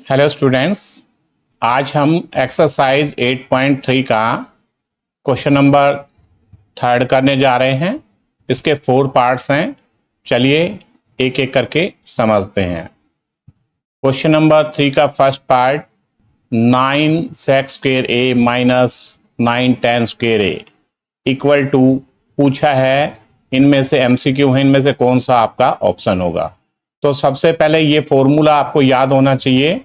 Hello students, आज हम exercise 8.3 का क्वेश्चन नंबर थर्ड करने जा रहे हैं। इसके 4 पार्ट्स हैं। चलिए एक एक करके समझते हैं। क्वेश्चन नंबर 3 का first part, 9 sec square A minus 9 tan square A equal to पूछा है। इनमें से एमसीक्यू है, इनमें से कौन सा आपका ऑप्शन होगा। तो सबसे पहले ये फॉर्मूला आपको याद होना चाहिए,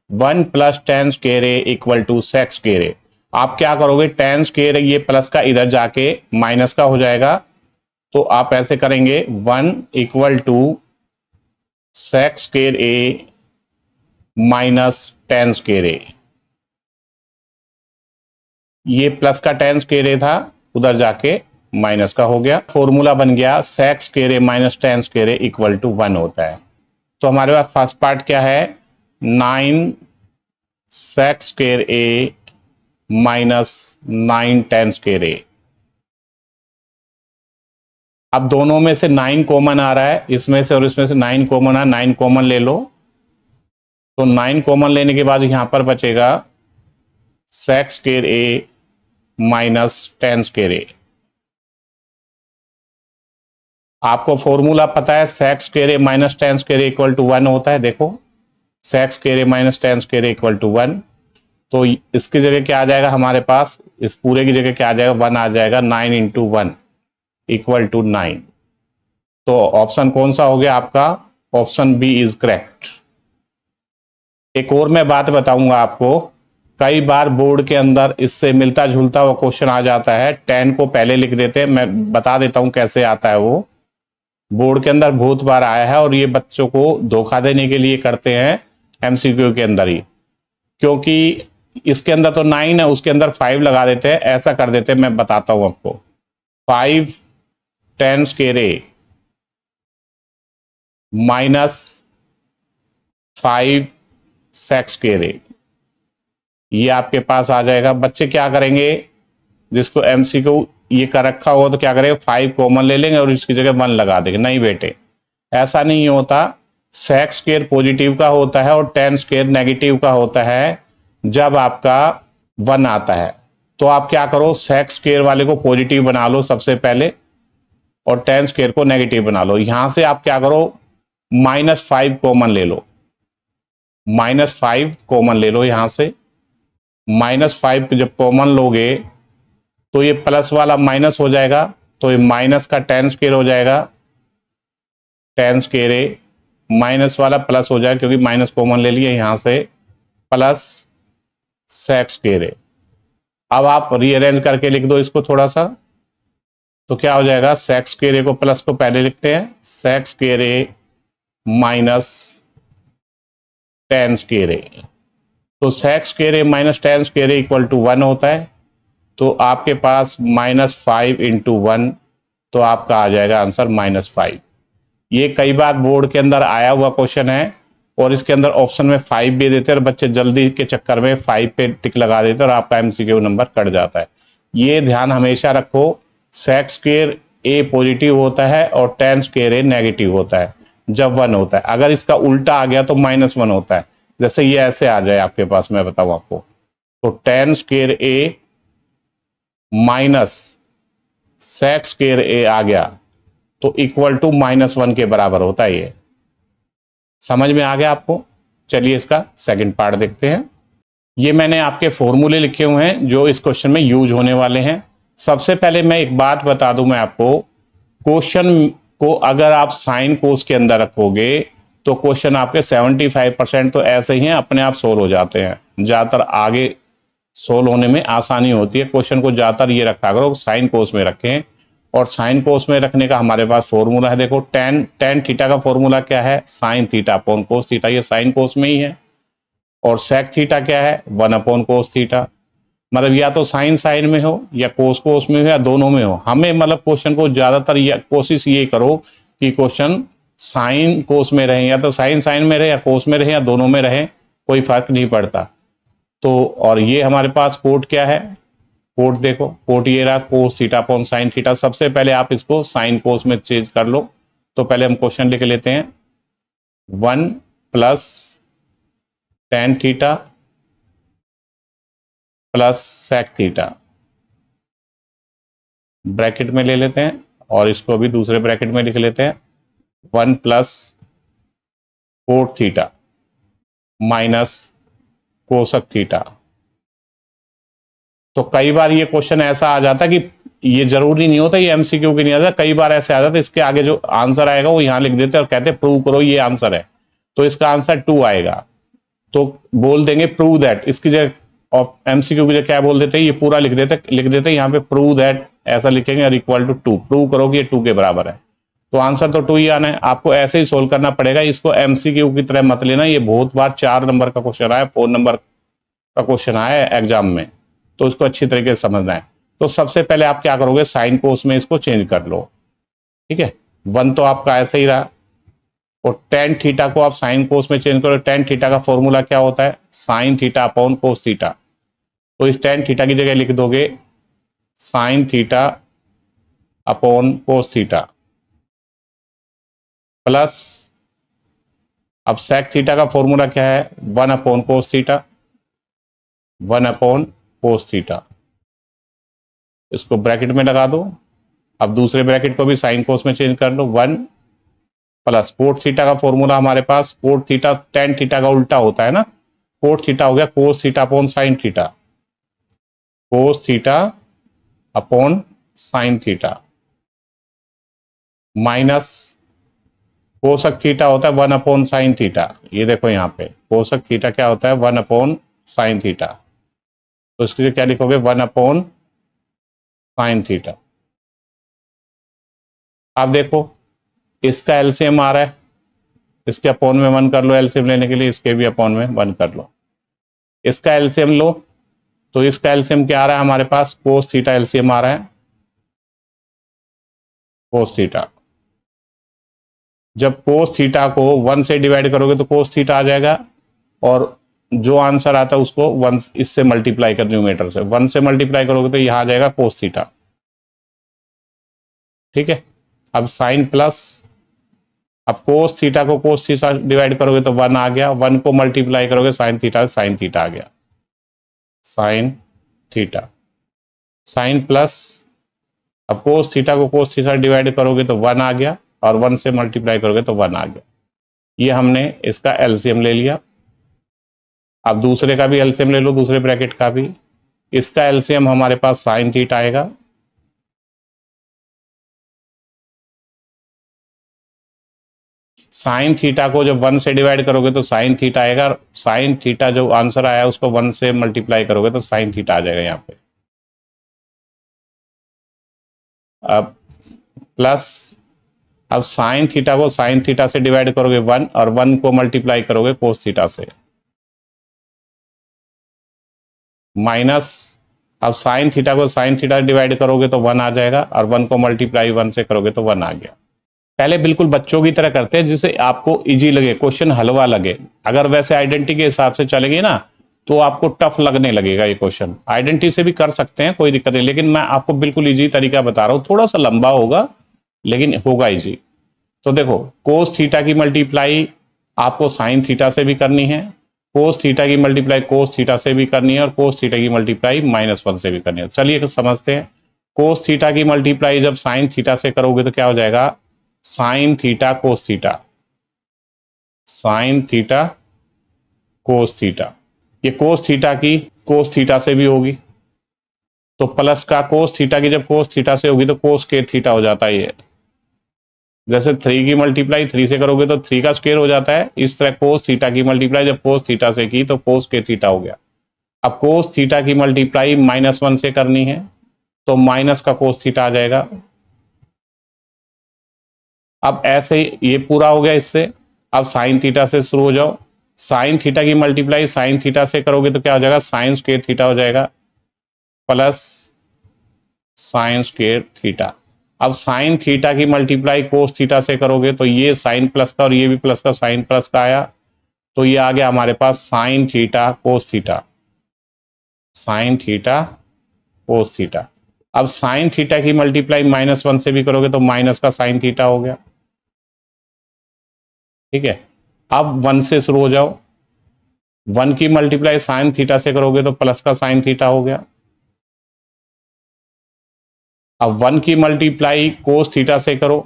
1 plus tan square A equal to sec square A. आप क्या करोगे, tan स्क्वायर ये प्लस का इधर जाके माइनस का हो जाएगा, तो आप ऐसे करेंगे 1 equal to sec square A minus tan square A. ये प्लस का tan स्क्वायर ए था, उधर जाके माइनस का हो गया। फॉर्मूला बन गया sec square A minus tan square A equal to 1 होता है। तो हमारे पास फर्स्ट पार्ट क्या है, 9 sec square A minus 9 tan square ए। अब दोनों में से 9 कॉमन आ रहा है, इसमें से और इसमें से 9 कॉमन है, 9 कॉमन ले लो। तो 9 कॉमन लेने के बाद यहां पर बचेगा sec square A minus tan square A. आपको फॉर्मूला पता है, sec square A minus tan square A equal to 1 होता है। देखो sec square A minus tan square A equal to 1। तो इसकी जगह क्या आ जाएगा हमारे पास, इस पूरे की जगह क्या आ जाएगा, 1 आ जाएगा। 9 इंटू 1 इक्वल टू 9। तो ऑप्शन कौन सा हो गया आपका, ऑप्शन बी इज करेक्ट। एक और मैं बात बताऊंगा आपको, कई बार बोर्ड के अंदर इससे मिलता जुलता हुआ क्वेश्चन आ जाता है। 10 को पहले लिख देते हैं, मैं बता देता हूं कैसे आता है। वो बोर्ड के अंदर बहुत बार आया है और ये बच्चों को धोखा देने के लिए करते हैं एमसीक्यू के अंदर ही, क्योंकि इसके अंदर तो 9 है, उसके अंदर 5 लगा देते हैं। ऐसा कर देते हैं, मैं बताता हूं आपको। 5 tan square A minus 5 sec square A, ये आपके पास आ जाएगा। बच्चे क्या करेंगे, जिसको एमसीक्यू ये कर रखा होगा तो क्या करेंगे, 5 कॉमन ले लेंगे और इसकी जगह 1 लगा देंगे। नहीं बेटे, ऐसा नहीं होता। sec स्क्वायर पॉजिटिव का होता है और tan स्क्वायर नेगेटिव का होता है जब आपका 1 आता है। तो आप क्या करो, sec स्क्वायर वाले को पॉजिटिव बना लो सबसे पहले और tan स्क्वायर को नेगेटिव बना लो। यहां से आप क्या करो, -5 कॉमन ले लो, -5 कॉमन ले लो यहां से। -5 जब कॉमन लोगे तो ये प्लस वाला माइनस हो जाएगा, तो ये माइनस का tan स्क्वायर हो जाएगा। tan स्क्वायर ए माइनस वाला प्लस हो जाएगा, क्योंकि माइनस कॉमन ले लिए यहां से, प्लस sec स्क्वायर ए। अब आप रीअरेंज करके लिख दो इसको थोड़ा सा, तो क्या हो जाएगा, sec स्क्वायर ए को प्लस को पहले लिखते हैं, sec square A minus tan square A. तो sec square A minus tan square A equal to 1 होता है। तो आपके पास -5 इंटू 1, तो आपका आ जाएगा आंसर -5। ये कई बार बोर्ड के अंदर आया हुआ क्वेश्चन है और इसके अंदर ऑप्शन में 5 भी देते हैं और बच्चे जल्दी के चक्कर में 5 पे टिक लगा देते हैं और आपका एमसीक्यू नंबर कट जाता है। ये ध्यान हमेशा रखो, sec स्क्वायर ए पॉजिटिव होता है और tan स्क्वायर ए नेगेटिव होता है जब 1 होता है। अगर इसका उल्टा आ गया तो -1 होता है। जैसे ये ऐसे आ जाए आपके पास, मैं बताऊं आपको, तो tan square A minus sec square ए आ गया तो इक्वल टू -1 के बराबर होता है। ये समझ में आ गया आपको। चलिए इसका सेकंड पार्ट देखते हैं। ये मैंने आपके फॉर्मूले लिखे हुए हैं जो इस क्वेश्चन में यूज होने वाले हैं। सबसे पहले मैं एक बात बता दूं मैं आपको, क्वेश्चन को अगर आप साइन कोस के अंदर रखोगे तो क्वेश्चन आपके 75% तो ऐसे ही हैं, अपने आप सोल्व हो जाते हैं। ज्यादातर आगे सोल्व होने में आसानी होती है। क्वेश्चन को ज्यादातर ये रखा करो साइन कोस में रखें, और साइन कोस में रखने का हमारे पास फॉर्मूला है। देखो tan थीटा का फॉर्मूला क्या है, sine theta upon cos theta, ये साइन कोस में ही है। और sec थीटा क्या है, 1 अपॉन कोस थीटा। मतलब या तो साइन साइन में हो या कोस कोस में हो या दोनों में हो। हमें मतलब क्वेश्चन को ज्यादातर कोशिश ये करो कि क्वेश्चन साइन कोस में रहे, या तो साइन साइन में रहे या कोस में रहे या दोनों में रहे, कोई फर्क नहीं पड़ता। तो और ये हमारे पास कोट क्या है, कोट देखो, कोट ये रहा, कोस थीटा अपॉन साइन थीटा। सबसे पहले आप इसको साइन कोस में चेंज कर लो। तो पहले हम क्वेश्चन लिख लेते हैं, 1 plus tan theta plus sec theta, bracket में ले लेते हैं और इसको भी दूसरे ब्रैकेट में लिख लेते हैं, 1 plus cot theta minus cosec theta. तो कई बार ये क्वेश्चन ऐसा आ जाता है कि ये जरूरी नहीं होता, ये एमसीक्यू की नहीं आता, कई बार ऐसे आ जाता है इसके आगे जो आंसर आएगा वो यहां लिख देते हैं और कहते हैं प्रूव करो ये आंसर है, तो इसका आंसर 2 आएगा। तो बोल देंगे प्रूव दैट, इसकी जगह एमसीक्यू की जगह क्या बोल देते हैं, ये पूरा लिख देते यहाँ पे प्रूव दैट ऐसा लिखेंगे और इक्वल टू 2, प्रूव करो कि ये 2 के बराबर है, तो आंसर तो 2 ही आना है। आपको ऐसे ही सोल्व करना पड़ेगा, इसको एमसीक्यू की तरह मत लेना, ये बहुत बार 4 नंबर का क्वेश्चन आया, 4 नंबर का क्वेश्चन आया है एग्जाम में, तो इसको अच्छी तरीके से समझना है। तो सबसे पहले आप क्या करोगे, साइन कोस में इसको चेंज कर लो, ठीक है। 1 तो आपका ऐसे ही रहा, और tan थीटा को आप साइन कोस में चेंज करो। tan थीटा का फॉर्मूला क्या होता है, sine theta upon cos theta, तो इस tan थीटा की जगह लिख दोगे sine theta upon cos theta plus, अब sec थीटा का फॉर्मूला क्या है, 1 upon cos theta, 1 upon cos theta, इसको ब्रैकेट में लगा दो। अब दूसरे ब्रैकेट को भी साइन कोस में चेंज कर लो, 1 प्लस कोट थीटा का फॉर्मूला हमारे पास, कोट थीटा tan थीटा का उल्टा होता है ना, कोट थीटा हो गया cos theta upon sine theta, cos theta upon sine theta, minus cosec theta होता है 1 अपॉन साइन थीटा, ये देखो यहाँ पे कोसक थीटा क्या होता है 1 अपॉन साइन थीटा, तो इसके लिए क्या लिखोगे 1 अपॉन साइन थीटा। आप देखो इसका एलसीएम आ रहा है, इसके अपॉन में 1 कर लो, एलसीएम लेने के लिए इसके भी अपॉन में 1 कर लो, इसका एलसीएम लो, तो इसका एलसीएम क्या आ रहा है हमारे पास, कोस थीटा एलसीएम आ रहा है, कोस थीटा। जब कोस थीटा को 1 से डिवाइड करोगे तो कोस थीटा आ जाएगा, और जो आंसर आता है उसको 1 इससे मल्टीप्लाई कर, न्यूमेटर से 1 से मल्टीप्लाई करोगे तो यहां आ जाएगा कोस थीटा, ठीक है। अब साइन प्लस, अब कोस थीटा को कोस थीटा डिवाइड करोगे तो 1 आ गया, 1 को मल्टीप्लाई करोगे साइन थीटा आ गया, साइन थीटा, साइन प्लस, अब कोस थीटा को कोस थीटा डिवाइड करोगे तो 1 आ गया, और 1 से मल्टीप्लाई करोगे तो 1 आ गया। ये हमने इसका एलसीएम ले लिया। अब दूसरे का भी एलसीएम ले लो, दूसरे ब्रैकेट का भी, इसका एलसीएम हमारे पास साइन थीटा आएगा, साइन थीटा को जब 1 से डिवाइड करोगे तो साइन थीटा आएगा, साइन थीटा जो आंसर आया उसको 1 से मल्टीप्लाई करोगे तो साइन थीटा आ जाएगा यहाँ पे। अब प्लस, अब साइन थीटा को साइन थीटा से डिवाइड करोगे 1, और 1 को मल्टीप्लाई करोगे कोस थीटा से, माइनस, अब साइन थीटा को साइन थीटा डिवाइड करोगे तो 1 आ जाएगा, और 1 को मल्टीप्लाई 1 से करोगे तो 1 आ गया। पहले बिल्कुल बच्चों की तरह करते हैं जिससे आपको इजी लगे, क्वेश्चन हलवा लगे। अगर वैसे आइडेंटिटी के हिसाब से चलेंगे ना तो आपको टफ लगने लगेगा ये क्वेश्चन। आइडेंटिटी से भी कर सकते हैं, कोई दिक्कत नहीं, लेकिन मैं आपको बिल्कुल इजी तरीका बता रहा हूं, थोड़ा सा लंबा होगा लेकिन होगा इजी। तो देखो कोस थीटा की मल्टीप्लाई आपको साइन थीटा से भी करनी है, कोस थीटा की मल्टीप्लाई कोस थीटा से भी करनी है, और कोस थीटा की मल्टीप्लाई -1 से भी करनी है। चलिए समझते हैं, कोस थीटा की मल्टीप्लाई जब साइन थीटा से करोगे तो क्या हो जाएगा, sign theta cos theta, sine theta cos theta, ये कोस थीटा की कोस थीटा से भी होगी, तो प्लस का कोस थीटा की जब कोस थीटा से होगी तो कोस के थीटा हो जाता है। ये जैसे 3 की मल्टीप्लाई 3 से करोगे तो 3 का स्क्वायर हो जाता है, इस तरह कोस थीटा की मल्टीप्लाई जब कोस थीटा से की तो कोस के थीटा हो गया। अब कोस थीटा की मल्टीप्लाई -1 से करनी है तो माइनस का कोस थीटा आ जाएगा। अब ऐसे ही ये पूरा हो गया इससे, अब साइन थीटा से शुरू हो जाओ, साइन थीटा की मल्टीप्लाई साइन थीटा से करोगे तो क्या हो जाएगा, साइन स्क्वायर थीटा हो जाएगा, प्लस साइन स्क्वायर थीटा। अब साइन थीटा की मल्टीप्लाई कोस थीटा से करोगे तो ये साइन प्लस का और ये भी प्लस का, साइन प्लस का आया, तो ये आ गया हमारे पास sine theta cos theta, sine theta cos theta. अब साइन थीटा की मल्टीप्लाई -1 से भी करोगे तो माइनस का साइन थीटा हो गया, ठीक है। अब 1 से शुरू हो जाओ, 1 की मल्टीप्लाई साइन थीटा से करोगे तो प्लस का साइन थीटा हो गया। अब 1 की मल्टीप्लाई कोस थीटा से करो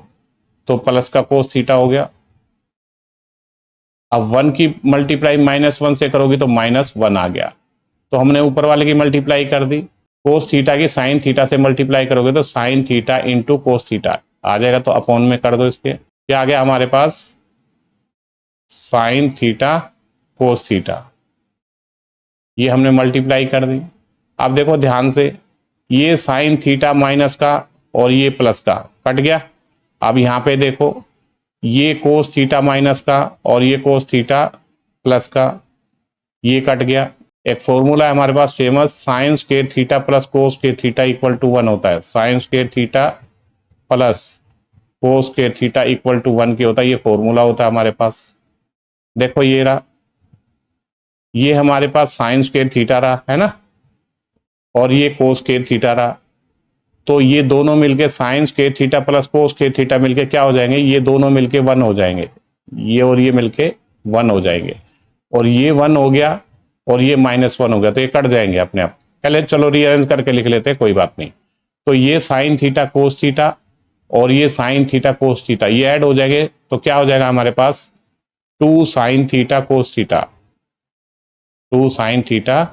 तो प्लस का कोस थीटा हो गया। अब 1 की मल्टीप्लाई -1 से करोगे तो -1 आ गया। तो हमने ऊपर वाले की मल्टीप्लाई कर दी। कोस थीटा की साइन थीटा से मल्टीप्लाई करोगे तो sine theta into cos theta आ जाएगा, तो अपॉन में कर दो इसके। क्या आ गया हमारे पास? साइन थीटा कोस थीटा, ये हमने मल्टीप्लाई कर दी। अब देखो ध्यान से, ये साइन थीटा माइनस का और ये प्लस का कट गया। अब यहां पे देखो, ये कोस थीटा माइनस का और ये कोस थीटा प्लस का, ये कट गया। एक फॉर्मूला है हमारे पास famous, sine square theta plus cos square theta equal to 1 होता है। Sine square theta plus cos square theta equal to 1 के होता है, ये फॉर्मूला होता है हमारे पास। देखो ये रहा, ये हमारे पास साइन स्क्वायर थीटा रहा है ना, और ये कोस स्क्वायर थीटा रहा। तो ये दोनों मिलके sign square theta plus cos square theta मिलके क्या हो जाएंगे? ये दोनों मिलके 1 हो जाएंगे। ये और ये मिलके 1 हो जाएंगे, और ये 1 हो गया और ये -1 हो गया, तो ये कट जाएंगे अपने आप। पहले चलो रीअरेंज करके लिख लेते हैं, कोई बात नहीं। तो ये साइन थीटा कोस थीटा और ये साइन थीटा कोस थीटा ये ऐड हो जाएंगे, तो क्या हो जाएगा हमारे पास? 2 sign theta cos theta, 2 sign theta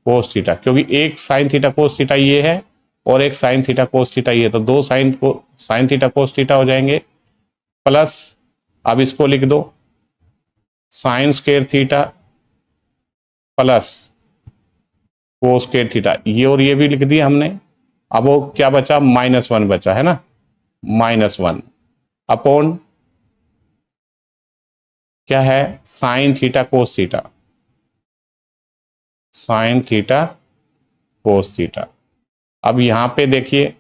cos theta, क्योंकि एक साइन थीटा कोस थीटा ये है और एक साइन थीटा कोस थीटा ये, तो 2 साइन थीटा कोस थीटा हो जाएंगे। प्लस, अब इसको लिख दो, sign square theta plus cos square theta, ये और ये भी लिख दिया हमने। अब वो क्या बचा? -1 बचा है ना, -1 अपॉन क्या है? Sign theta cos theta, sine theta cos theta. अब यहां पे देखिए,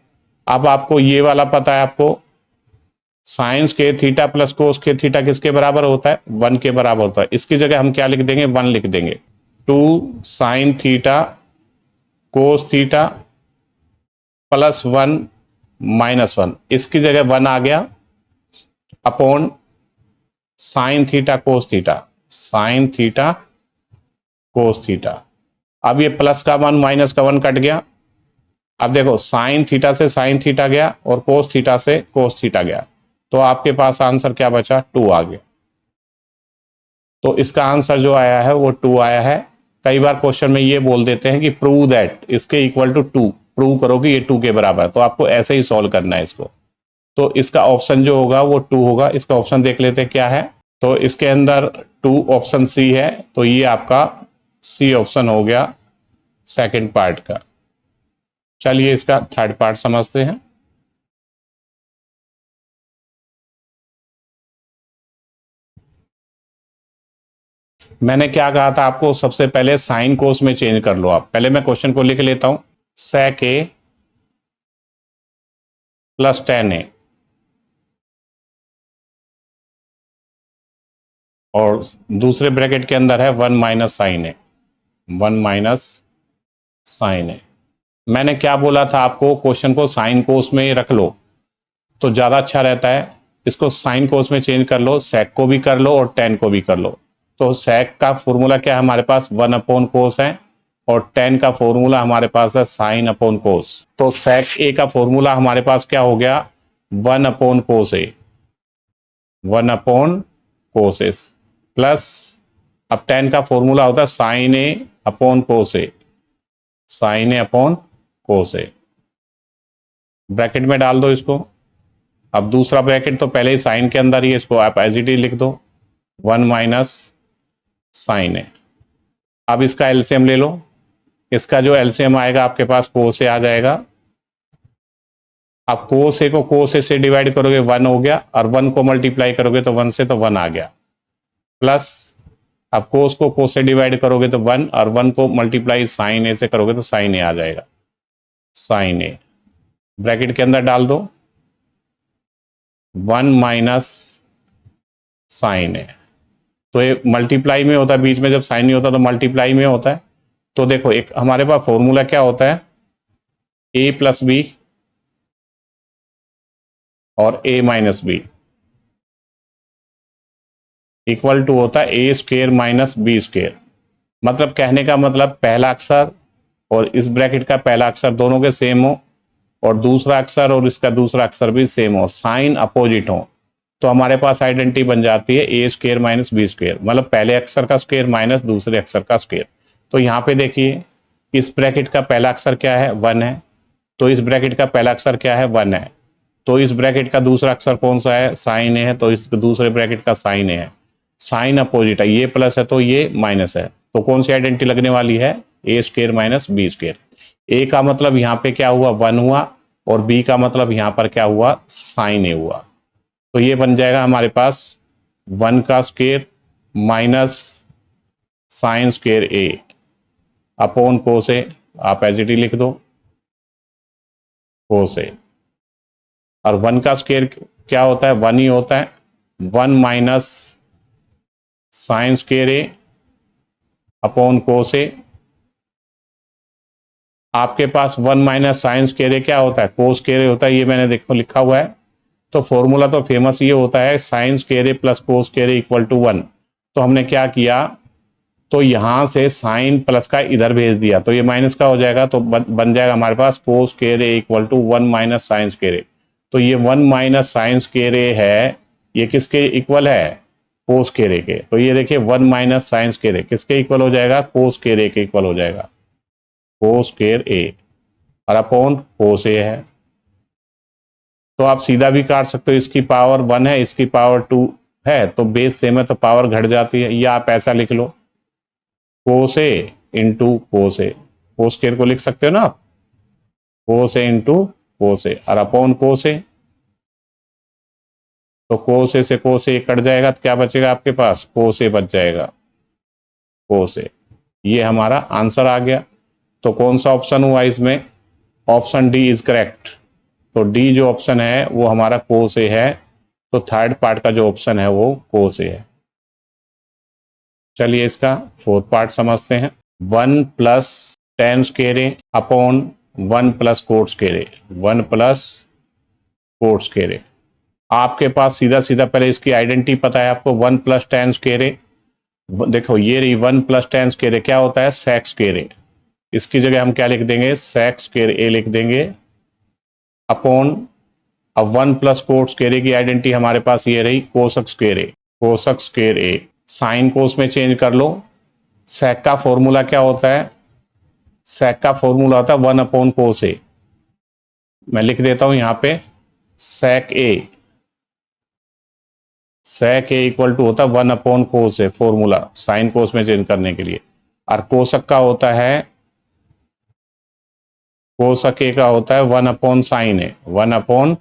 अब आपको ये वाला पता है, आपको sign square theta plus cos square theta किसके बराबर होता है? 1 के बराबर होता है। इसकी जगह हम क्या लिख देंगे? 1 लिख देंगे। 2 sign theta cos theta plus 1 -1, इसकी जगह 1 आ गया, upon sine theta cos theta, sine theta cos theta. अब ये प्लस का 1 माइनस का 1 कट गया। अब देखो, साइन थीटा से साइन थीटा गया और कोस थीटा से कोस थीटा गया, तो आपके पास आंसर क्या बचा? 2 आ गया। तो इसका आंसर जो आया है वो 2 आया है। कई बार क्वेश्चन में ये बोल देते हैं कि प्रूव दैट इसके इक्वल टू 2, प्रूव करो कि ये 2 के बराबर है, तो आपको ऐसे ही सॉल्व करना है इसको। तो इसका ऑप्शन जो होगा वो 2 होगा। इसका ऑप्शन देख लेते हैं क्या है। तो इसके अंदर 2 ऑप्शन सी है, तो ये आपका सी ऑप्शन हो गया सेकंड पार्ट का। चलिए इसका थर्ड पार्ट समझते हैं। मैंने क्या कहा था आपको? सबसे पहले साइन कोस में चेंज कर लो आप। पहले मैं क्वेश्चन को लिख लेता हूं, sec a plus tan a, और दूसरे ब्रैकेट के अंदर है 1 माइनस साइन ए, 1 माइनस साइन ए। मैंने क्या बोला था आपको? क्वेश्चन को साइन कोस में ही रख लो तो ज्यादा अच्छा रहता है। इसको साइन कोस में चेंज कर लो, sec को भी कर लो और tan को भी कर लो। तो sec का फॉर्मूला क्या है हमारे पास? 1 अपॉन कोस है, और tan का फॉर्मूला हमारे पास है साइन अपॉन कोस। तो sec a का फॉर्मूला हमारे पास क्या हो गया? 1 अपॉन कोस ए, 1 अपॉन कोस ए, प्लस अब tan का फॉर्मूला होता है साइन ए अपॉन कोस ए, साइन ए अपॉन कोस ए। ब्रैकेट में डाल दो इसको। अब दूसरा ब्रैकेट तो पहले ही साइन के अंदर ही है, इसको आप एज इट इज लिख दो, 1 माइनस साइन ए। अब इसका एलसीएम ले लो। इसका जो एलसीएम आएगा आपके पास कोस ए आ जाएगा। अब कोस ए को कोस ए से डिवाइड करोगे 1 हो गया, और 1 को मल्टीप्लाई करोगे तो 1 से तो 1 आ गया, प्लस अब कोस को कोस से डिवाइड करोगे तो 1, और 1 को मल्टीप्लाई साइन ए से करोगे तो साइन ए आ जाएगा, साइन ए। ब्रैकेट के अंदर डाल दो, 1 माइनस साइन ए। तो ये मल्टीप्लाई में होता है, बीच में जब साइन नहीं होता तो मल्टीप्लाई में होता है। तो देखो, एक हमारे पास फॉर्मूला क्या होता है? ए प्लस बी और ए माइनस बी इक्वल टू होता है ए स्क्वेयर माइनस बी स्क्वेयर। मतलब कहने का मतलब पहला अक्षर और इस ब्रैकेट का पहला अक्षर दोनों के सेम हो और दूसरा अक्षर और इसका दूसरा अक्षर भी सेम हो, साइन अपोजिट हो, तो हमारे पास आइडेंटिटी बन जाती है ए स्क्वेयर माइनस बी स्क्वेयर, मतलब पहले अक्षर का स्क्वेयर माइनस दूसरे अक्षर का स्क्वेयर। तो यहाँ पे देखिए इस ब्रैकेट का पहला अक्षर क्या है, 1 है, तो इस ब्रैकेट का पहला अक्षर क्या है, 1 है, तो इस ब्रैकेट का दूसरा अक्षर कौन सा है, साइन है, तो इस दूसरे ब्रैकेट का साइन है, साइन अपोजिट है, ये प्लस है तो ये माइनस है, तो कौन सी आइडेंटिटी लगने वाली है, ए स्क्वेयर माइनस बी स्क्वेयर। ए का मतलब यहाँ पे क्या हुआ, 1 हुआ, और बी का मतलब यहाँ पर क्या हुआ, साइन ए हुआ, तो ये बन जाएगा हमारे पास 1 का स्क्वेयर माइनस साइन स्क्वेयर ए अपॉन कोस ए, आप एज इट इज लिख दो कोस ए, और 1 का स्क्वेयर क्या होता है, 1 ही होता है, 1 माइनस साइन स्क्वेयर ए अपॉन कोस ए। आपके पास 1 माइनस साइन स्क्वेयर ए क्या होता है, कोस स्क्वेयर ए होता है, ये मैंने देखो लिखा हुआ है। तो फॉर्मूला तो फेमस ये होता है sine square A plus cos square A equal to 1। तो हमने क्या किया, तो यहां से साइन प्लस का इधर भेज दिया, तो ये माइनस का हो जाएगा, तो बन जाएगा हमारे पास cos square A equal to 1 minus sine square A. तो ये 1 माइनस साइन स्क्वेयर ए है, ये किसके इक्वल है, कोस स्क्वेयर ए के। तो ये देखिए 1 माइनस साइन स्क्वेयर ए किसके इक्वल हो जाएगा, कोस स्क्वेयर ए के इक्वल हो जाएगा, कोस स्क्वेयर ए, और अपॉन कोस ए है। तो आप सीधा भी काट सकते हो, इसकी पावर 1 है, इसकी पावर 2 है, तो बेस सेम है तो पावर घट जाती है, या आप ऐसा लिख लो कोस ए इंटू कोस ए, कोस स्क्वायर को लिख सकते हो ना आप, कोस ए इंटू कोस ए, और अपॉन कोस ए, तो कोस ए से कोस ए कट जाएगा, तो क्या बचेगा आपके पास, कोस ए बच जाएगा, कोस ए। ये हमारा आंसर आ गया। तो कौन सा ऑप्शन हुआ इसमें, ऑप्शन डी इज करेक्ट। तो डी जो ऑप्शन है वो हमारा कोस ए है, तो थर्ड पार्ट का जो ऑप्शन है वो कोस ए है। चलिए इसका फोर्थ पार्ट समझते हैं। 1 प्लस टेन स्क्वेयर ए अपॉन 1 प्लस कोट स्क्वेयर ए, 1 प्लस कोट स्क्वेयर ए। आपके पास सीधा सीधा पहले इसकी आइडेंटिटी पता है आपको, 1 प्लस टेन स्क्वेयर ए, देखो ये रही 1 प्लस टेन स्क्वेयर ए क्या होता है, सेक स्क्वेयर ए, इसकी जगह हम क्या लिख देंगे, सेक स्क्वेयर ए लिख देंगे, अपॉन, अब 1 प्लस कोट स्क्वेयर ए की आइडेंटिटी हमारे पास ये रही कोसक स्क्वेयर ए, कोसक स्क्वेयर ए, साइन कोस में चेंज कर लो। सेक का फॉर्मूला क्या होता है, सेक का फॉर्मूला होता है 1 अपॉन कोस ए, मैं लिख देता हूं यहां पे, सेक ए, सेक ए इक्वल टू होता है 1 अपॉन कोस ए, फॉर्मूला साइन कोस में चेंज करने के लिए। और कोसक का होता है, कोसक ए का होता है 1 अपॉन साइन ए, 1 अपॉन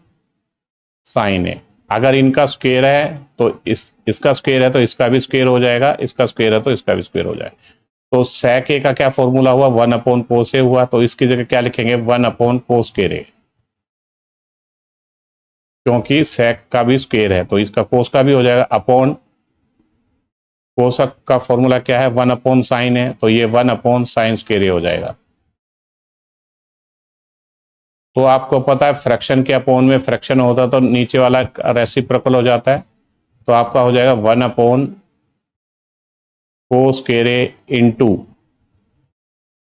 साइन ए। अगर इनका स्क्वायर है तो इसका स्क्वायर है तो इसका भी स्क्वायर हो जाएगा, इसका स्क्वायर है तो इसका भी स्क्वायर हो जाएगा। तो सेक ए का क्या फॉर्मूला हुआ, 1 अपॉन कोस ए हुआ, तो इसकी जगह क्या लिखेंगे, 1 अपॉन कोस स्क्वायर ए, क्योंकि सेक का भी स्क्वायर है तो इसका कोस का भी हो जाएगा, अपॉन कोसक का फॉर्मूला क्या है, 1 अपॉन साइन है, तो ये 1 अपॉन साइन स्क्वायर ए हो जाएगा। तो आपको पता है फ्रैक्शन के अपॉन में फ्रैक्शन होता है तो नीचे वाला रेसिप्रोकल हो जाता है, तो आपका हो जाएगा 1 अपॉन कोस स्क्वायर ए इंटू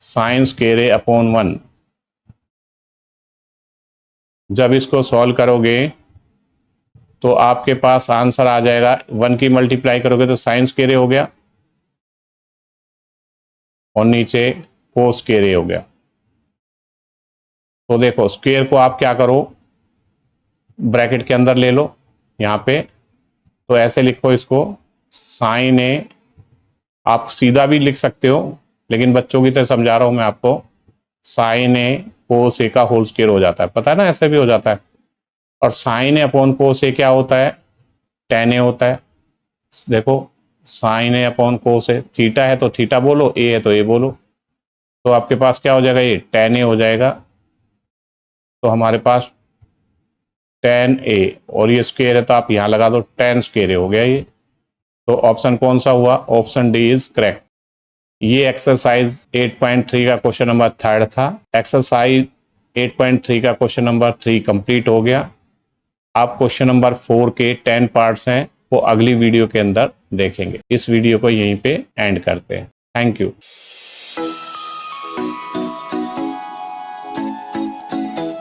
साइन स्क्वायर ए अपॉन 1। जब इसको सॉल्व करोगे तो आपके पास आंसर आ जाएगा, 1 की मल्टीप्लाई करोगे तो साइन स्क्वायर ए हो गया और नीचे कोस स्क्वायर ए हो गया। तो देखो स्क्वायर को आप क्या करो, ब्रैकेट के अंदर ले लो यहां पे, तो ऐसे लिखो इसको, साइन ए, आप सीधा भी लिख सकते हो लेकिन बच्चों की तरह समझा रहा हूं मैं आपको, साइन ए कोस ए का होल स्क्वायर हो जाता है, पता है ना, ऐसे भी हो जाता है। और साइन ए अपॉन कोस ए क्या होता है, टेन ए होता है। देखो साइन ए अपॉन कोस ए, थीटा है तो थीटा बोलो, ए है तो ए बोलो, तो आपके पास क्या हो जाएगा, ये टेन ए हो जाएगा। तो हमारे पास टेन ए, और ये स्क्वायर है तो आप यहां लगा दो, टेन स्क्वायर ए हो गया ये। तो ऑप्शन कौन सा हुआ, ऑप्शन डी इज करेक्ट। ये एक्सरसाइज 8.3 का क्वेश्चन नंबर 3 था। एक्सरसाइज 8.3 का क्वेश्चन नंबर 3 कंप्लीट हो गया। आप क्वेश्चन नंबर 4 के 10 पार्ट्स हैं वो अगली वीडियो के अंदर देखेंगे। इस वीडियो को यहीं पे एंड करते हैं। Thank you.